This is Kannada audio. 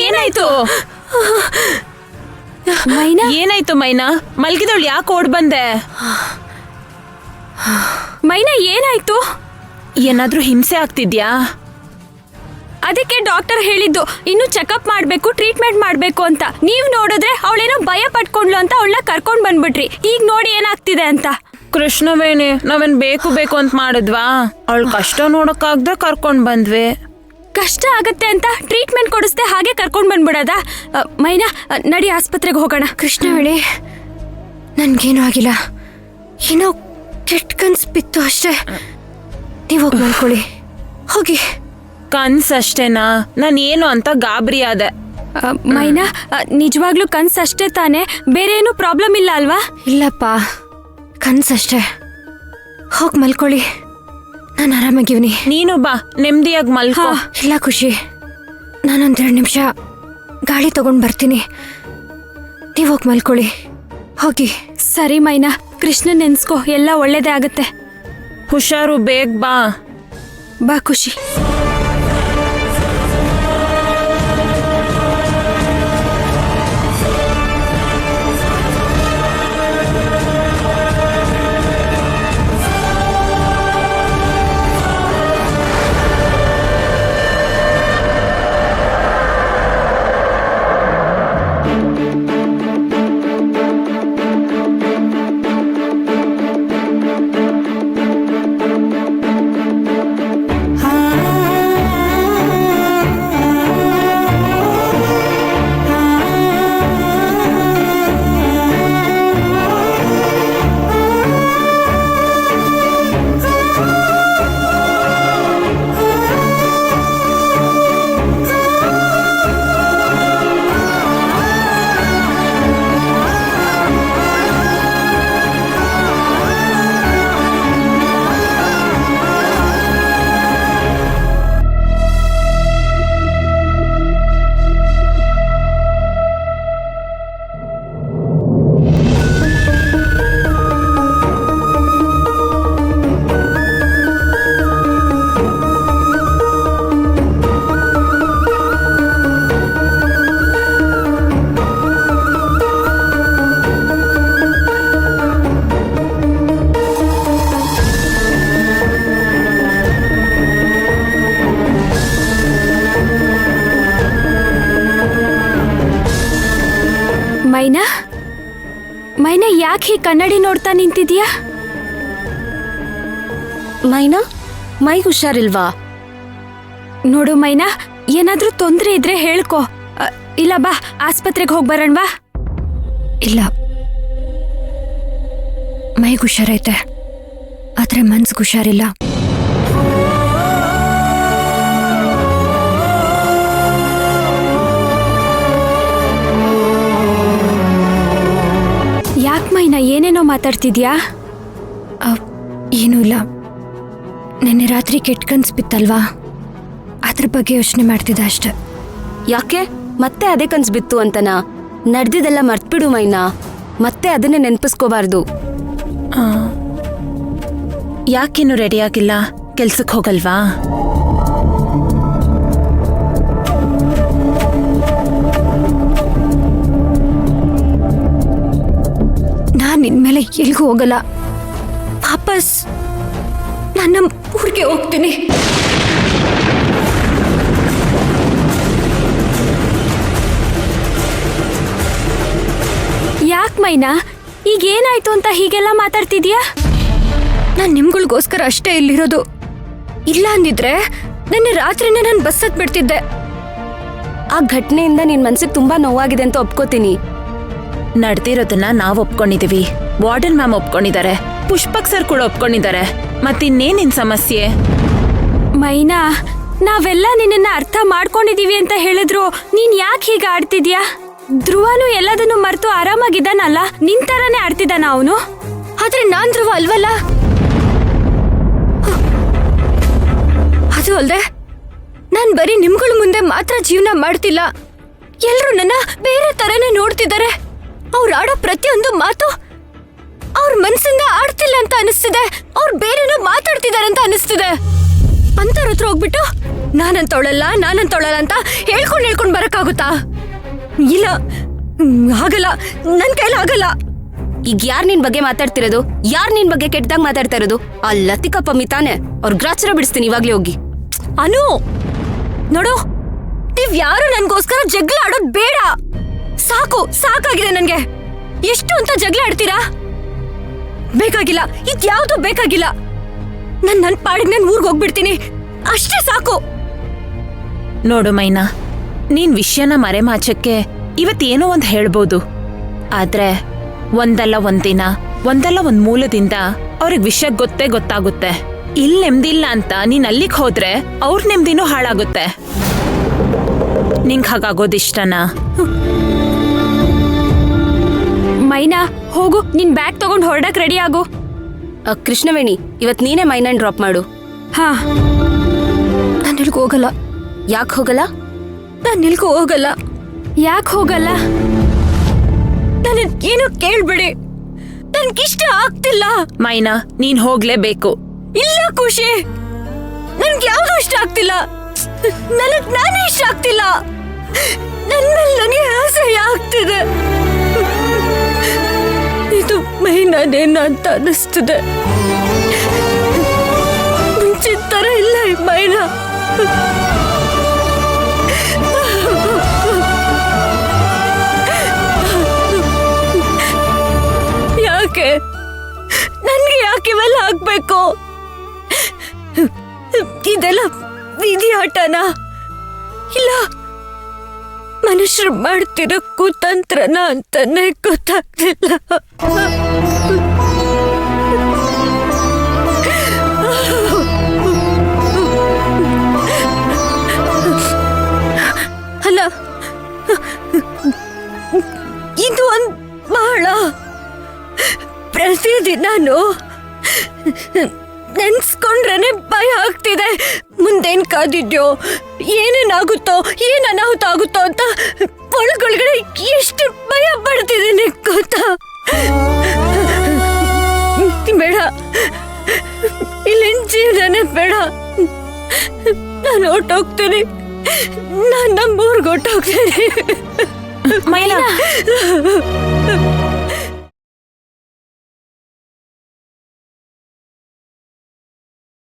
ಏನಾಯ್ತು ಮೈನಾ? ಏನಾಯ್ತು ಮೈನಾ? ಮಲ್ಗಿದವಳು ಯಾಕೆ ಓಡ್ ಬಂದೆ? ಮೈನಾ ಏನಾಯ್ತು? ಏನಾದ್ರೂ ಹಿಂಸೆ ಆಗ್ತಿದ್ಯಾ? ಅದಕ್ಕೆ ಡಾಕ್ಟರ್ ಹೇಳಿದ್ದು ಇನ್ನು ಚೆಕಪ್ ಮಾಡ್ಬೇಕು, ಟ್ರೀಟ್ಮೆಂಟ್ ಮಾಡ್ಬೇಕು ಅಂತ. ನೀವ್ ನೋಡಿದ್ರೆ ಅವಳೇನೋ ಭಯ ಪಟ್ಕೊಂಡ್ಲು ಅಂತ ಅವಳನ್ನ ಕರ್ಕೊಂಡ್ ಬಂದ್ಬಿಟ್ರಿ. ಈಗ ನೋಡಿ ಏನಾಗ್ತಿದೆ ಅಂತ. ಕೃಷ್ಣವೇಣಿ, ನಾವೇನ್ ಬೇಕು ಬೇಕು ಅಂತ ಮಾಡಿದ್ವಾ? ಅವಳ ಕಷ್ಟ ನೋಡಕ್ಕಾಗ್ದೆ ಕರ್ಕೊಂಡ್ ಬಂದ್ವಿ. ಕಷ್ಟ ಆಗತ್ತೆ ಅಂತ ಟ್ರೀಟ್ಮೆಂಟ್ ಕೊಡಿಸ್ದೆ ಹಾಗೆ ಕರ್ಕೊಂಡ್ ಬಂದ್ಬಿಡದ? ಮೈನಾ ನಡಿ ಆಸ್ಪತ್ರೆಗೆ ಹೋಗೋಣ. ಕೃಷ್ಣವೇಣಿ, ನನ್ಗೇನು ಆಗಿಲ್ಲ, ಏನೋ ಕೆಟ್ಟ ಕನ್ಸು ಬಿತ್ತು ಅಷ್ಟೇ. ನೀವ್ ಹೋಗಿ ಮಾಡ್ಕೊಳ್ಳಿ, ಹೋಗಿ. ಕನ್ಸಷ್ಟೇನಾ? ನಾನು ಏನು ಅಂತ ಗಾಬರಿ ಆದೆ. ಮೈನಾ, ನಿಜವಾಗ್ಲೂ ಕನ್ಸು ಅಷ್ಟೇ ತಾನೇ? ಬೇರೆ ಏನು ಪ್ರಾಬ್ಲಮ್ ಇಲ್ಲ ಅಲ್ವಾ? ಇಲ್ಲಪ್ಪ, ಕನ್ಸಷ್ಟೇ. ಹೋಗಿ ಮಲ್ಕೊಳ್ಳಿ, ನಾನು ಆರಾಮಾಗಿವ್ನಿ. ನೀನು ಬಾ, ನೆಮ್ಮದಿಯಾಗಿ ಮಲ್ಕೋ. ಇಲ್ಲ ಖುಷಿ, ನಾನೊಂದೆರಡು ನಿಮಿಷ ಗಾಳಿ ತಗೊಂಡ್ ಬರ್ತೀನಿ. ನೀವು ಹೋಗಿ ಮಲ್ಕೊಳ್ಳಿ, ಹೋಗಿ. ಸರಿ ಮೈನಾ, ಕೃಷ್ಣ ನೆನ್ಸ್ಕೋ, ಎಲ್ಲ ಒಳ್ಳೇದೇ ಆಗತ್ತೆ. ಹುಷಾರು, ಬೇಗ ಬಾ. ಬಾ ಖುಷಿ. ಮೈನಾ, ಮೈನಾ ಯಾಕೆ ಕನ್ನಡಿ ನೋಡ್ತಾ ನಿಂತಿದ್ಯಾ? ಮೈನಾ, ಮೈ ಹುಷಾರಿಲ್ವಾ? ನೋಡು ಮೈನಾ, ಏನಾದ್ರೂ ತೊಂದ್ರೆ ಇದ್ರೆ ಹೇಳ್ಕೊ. ಇಲ್ಲ ಬಾ, ಆಸ್ಪತ್ರೆಗೆ ಹೋಗಿ ಬರೋಣವಾ? ಇಲ್ಲ, ಮೈಗೆ ಹುಷಾರೈತೆ, ಆದ್ರೆ ಮನ್ಸಿಗೆ ಹುಷಾರಿಲ್ಲ. ಯಾಕೆ ಮೈನಾ, ಏನೇನೋ ಮಾತಾಡ್ತಿದ್ಯಾ? ಏನೂ ಇಲ್ಲ, ನೆನ್ನೆ ರಾತ್ರಿ ಕೆಟ್ಟ ಕನ್ಸು ಬಿತ್ತಲ್ವಾ, ಅದ್ರ ಬಗ್ಗೆ ಯೋಚನೆ ಮಾಡ್ತಿದ್ದೆ ಅಷ್ಟೆ. ಯಾಕೆ ಮತ್ತೆ ಅದೇ ಕನ್ಸು ಬಿತ್ತು ಅಂತನಾ? ನಡೆದಿದ್ದೆಲ್ಲ ಮರ್ತ್ಬಿಡು ಮೈನಾ, ಮತ್ತೆ ಅದನ್ನೇ ನೆನ್ಪಿಸ್ಕೋಬಾರ್ದು. ಯಾಕಿನ್ನು ರೆಡಿ ಆಗಿಲ್ಲ? ಕೆಲ್ಸಕ್ಕೆ ಹೋಗಲ್ವಾ? ನಾನು ಇನ್ಮೇಲೆ ಎಲ್ಗೂ ಹೋಗಲ್ಲ, ವಾಪಸ್ ನನ್ನ ಊರಿಗೆ ಹೋಗ್ತೀನಿ. ಯಾಕೆ ಮೈನಾ, ಈಗ ಏನಾಯ್ತು ಅಂತ ಹೀಗೆಲ್ಲ ಮಾತಾಡ್ತಿದ್ಯಾ? ನಾನು ನಿಮ್ಗಳಿಗೋಸ್ಕರ ಅಷ್ಟೇ ಇಲ್ಲಿರೋದು. ಇಲ್ಲ ಅಂದಿದ್ರೆ ನಿನ್ನೆ ರಾತ್ರಿನೇ ನಾನು ಬಸ್ ಹತ್ಬಿಡ್ತಿದ್ದೆ. ಆ ಘಟನೆಯಿಂದ ನಿನ್ ಮನ್ಸಿಗೆ ತುಂಬಾ ನೋವಾಗಿದೆ ಅಂತ ಒಪ್ಕೋತೀನಿ. ನಡೆದಿರೋದನ್ನ ನಾವು ಒಪ್ಕೊಂಡಿದೀವಿ, ವಾರ್ಡನ್ ಮ್ಯಾಮ್ ಒಪ್ಕೊಂಡಿದ್ದಾರೆ. ಪುಷ್ಪಕ್ ಸರ್ ಕೂಡ ಒಪ್ಕೊಂಡಿದ್ದಾರೆ. ಮತ್ತಿನ್ನೇನ್ ನಿನ್ ಸಮಸ್ಯೆ? ಮೈನಾ, ನಾವೆಲ್ಲ ನಿನ್ನನ್ನ ಅರ್ಥ ಮಾಡ್ಕೊಂಡಿದೀವಿ ಅಂತ ಹೇಳಿದ್ರು ನೀನ್ ಯಾಕೆ ಹೀಗೆ ಆಡ್ತಿದ್ಯಾ? ಧ್ರುವನು ಎಲ್ಲದನ್ನು ಮರೆತು ಆರಾಮಾಗಿದ್ದಾನಲ್ಲ, ನಿನ್ ತರಾನೇ ಆಡ್ತಿದ್ದಾನ ಅವನು. ಆದ್ರೆ ನಾನ್ ಧ್ರುವ ಅಲ್ವಲ್ಲ. ಅದು ಅಲ್ದೆ ನಾನ್ ಬರೀ ನಿಮ್ಗಳ ಮುಂದೆ ಮಾತ್ರ ಜೀವನ ಮಾಡ್ತಿಲ್ಲ, ಎಲ್ರು ನನ್ನ ಬೇರೆ ತರನೇ ನೋಡ್ತಿದ್ದಾರೆ. ಅವ್ರು ಆಡೋ ಪ್ರತಿಯೊಂದು ಮಾತು ಅವ್ರ ಮನ್ಸಿಂದ ಆಡ್ತಿಲ್ಲ ಅಂತ ಅನಿಸ್ತಿದೆ, ಅವ್ರು ಬೇರೆನೋ ಮಾತಾಡ್ತಿದ್ದಾರೆ ಅಂತ ಅನಿಸ್ತಿದೆ. ಅಂತವ್ರ ಹತ್ರ ಹೋಗ್ಬಿಟ್ಟು ನಾನಂತವಳಲ್ಲ ಅಂತ ಹೇಳ್ಕೊಂಡ್ ಬರಕ್ಕಾಗುತ್ತಾ? ಇಲ್ಲ, ಆಗಲ್ಲ, ನನ್ ಕೈಲಿ ಆಗಲ್ಲ. ಈಗ ಯಾರ್ ನಿನ್ ಬಗ್ಗೆ ಮಾತಾಡ್ತಿರೋದು? ಯಾರ್ ನಿನ್ ಬಗ್ಗೆ ಕೆಟ್ಟದಾಗ ಮಾತಾಡ್ತಾ ಇರೋದು? ಆ ಲತಿಕಾ ಪಮ್ಮಿ ತಾನೆ. ಅವ್ರ ಗ್ರಾಚಾರ ಬಿಡಿಸ್ತೀನಿ ಇವಾಗ್ಲೇ ಹೋಗಿ. ಅನು ನೋಡು, ನೀವ್ ಯಾರು ನನ್ಗೋಸ್ಕರ ಜಗಳ ಆಡೋದ್ ಬೇಡ. ಸಾಕಾಗಿದೆ ನನ್ಗೆ. ಎಷ್ಟು ಅಂತ ಜಗಳ ಆಡ್ತೀರಾ? ಬೇಕಾಗಿಲ್ಲ, ಇದ್ಯಾವ್ದು ಬೇಕಾಗಿಲ್ಲ. ನನ್ ಪಾಡಿಗೆ ನಾನು ಊರ್ಗ್ ಹೋಗ್ಬಿಡ್ತೀನಿ, ಅಷ್ಟೇ ಸಾಕು. ನೋಡು ಮೈನಾ, ನೀನ್ ವಿಷಯನ ಮರೆಮಾಚಕ್ಕೆ ಇವತ್ತೇನೋ ಒಂದ್ ಹೇಳ್ಬೋದು. ಆದ್ರೆ ಒಂದಲ್ಲ ಒಂದಿನ, ಒಂದಲ್ಲ ಒಂದ್ ಮೂಲದಿಂದ ಅವ್ರಿಗೆ ವಿಷಯ ಗೊತ್ತಾಗುತ್ತೆ. ಇಲ್ ನೆಮ್ಮದಿಲ್ಲ ಅಂತ ನೀನ್ ಅಲ್ಲಿಗ್ ಹೋದ್ರೆ ಅವ್ರ ನೆಮ್ಮದಿನೂ ಹಾಳಾಗುತ್ತೆ. ನಿಂಗ್ ಹಾಗಾಗೋದಿಷ್ಟನಾ? ಮೈನಾ, ಹೋಗು, ನಿನ್ ಬ್ಯಾಗ್ ತಗೊಂಡ್ ಹೊರಡಕ್ ರೆಡಿ ಆಗು. ಕೃಷ್ಣವೇಣಿ, ಇವತ್ ನೀನೇ ಮೈನನ್ ಡ್ರಾಪ್ ಮಾಡು. ಹಾ. ನಾನು ಇಲ್ಗೂ ಹೋಗಲ್ಲ. ಯಾಕೆ ಹೋಗಲ್ಲ? ನಾನು ಇಲ್ಗೂ ಹೋಗಲ್ಲ. ಯಾಕೆ ಹೋಗಲ್ಲ? ನನ್ನ ಏನು ಕೇಳ್ಬೇಡಿ, ನನ್ಗಿಷ್ಟ ಆಗ್ತಿಲ್ಲ. ಮೈನಾ, ನೀನ್ ಹೋಗ್ಲೇಬೇಕು. ಇಲ್ಲ ಖುಷಿ, ನನ್ಗೆ ಯಾವ್ದು ಇಷ್ಟ ಆಗ್ತಿಲ್ಲ. ನಾನೇ ಇಷ್ಟ ಆಗ್ತಿಲ್ಲ. ನನ್ ಮೇಲೆ ನನಗೆ ಅಸಹ್ಯ ಆಗ್ತಿದೆ. ಇದು ಮೈನಾನೇನ ಅಂತ ಅನಿಸ್ತಿದೆ. ಮುಂಚಿನ ತರ ಇಲ್ಲ ಈ ಮೈನಾ. ಯಾಕೆ ನನ್ಗೆ ಯಾಕೆ ಇವೆಲ್ಲ ಆಗ್ಬೇಕು? ಇದೆಲ್ಲ ವಿಧಿ ಆಟನಾ? ಇಲ್ಲ ಮನುಷ್ಯರು ಮಾಡ್ತಿರೋ ಕುತಂತ್ರನ ಅಂತಾನೆ ಗೊತ್ತಾಗ್ತಿಲ್ಲ. ಅಲ್ಲ, ಇದು ಒಂದ್ ಬಹಳ ಪ್ರತಿದಿನಾನು ನೆನ್ಸ್ಕೊಂಡ್ರೇನೆ ಭಯ ಆಗ್ತಿದೆ. ಮುಂದೇನ್ ಕಾದಿದ್ಯೋ, ಏನೇನಾಗುತ್ತೋ, ಏನ್ ಅನಾಹುತ ಆಗುತ್ತೋ ಅಂತ ಒಳಗೊಳಗಡೆ ಎಷ್ಟು ಭಯ ಪಡ್ತಿದ್ದೀನಿ ಗೊತ್ತಾ? ಬೇಡ, ಇಲ್ಲಿನ ಜೀವನನೇ ಬೇಡ. ನಾನು ಹೊರ್ಟೋಗ್ತೀನಿ. ನಾನು ನಮ್ಮೂರ್ಗೆ ಹೊರ್ಟೋಗ್ತೀನಿ. ಮೈನಾ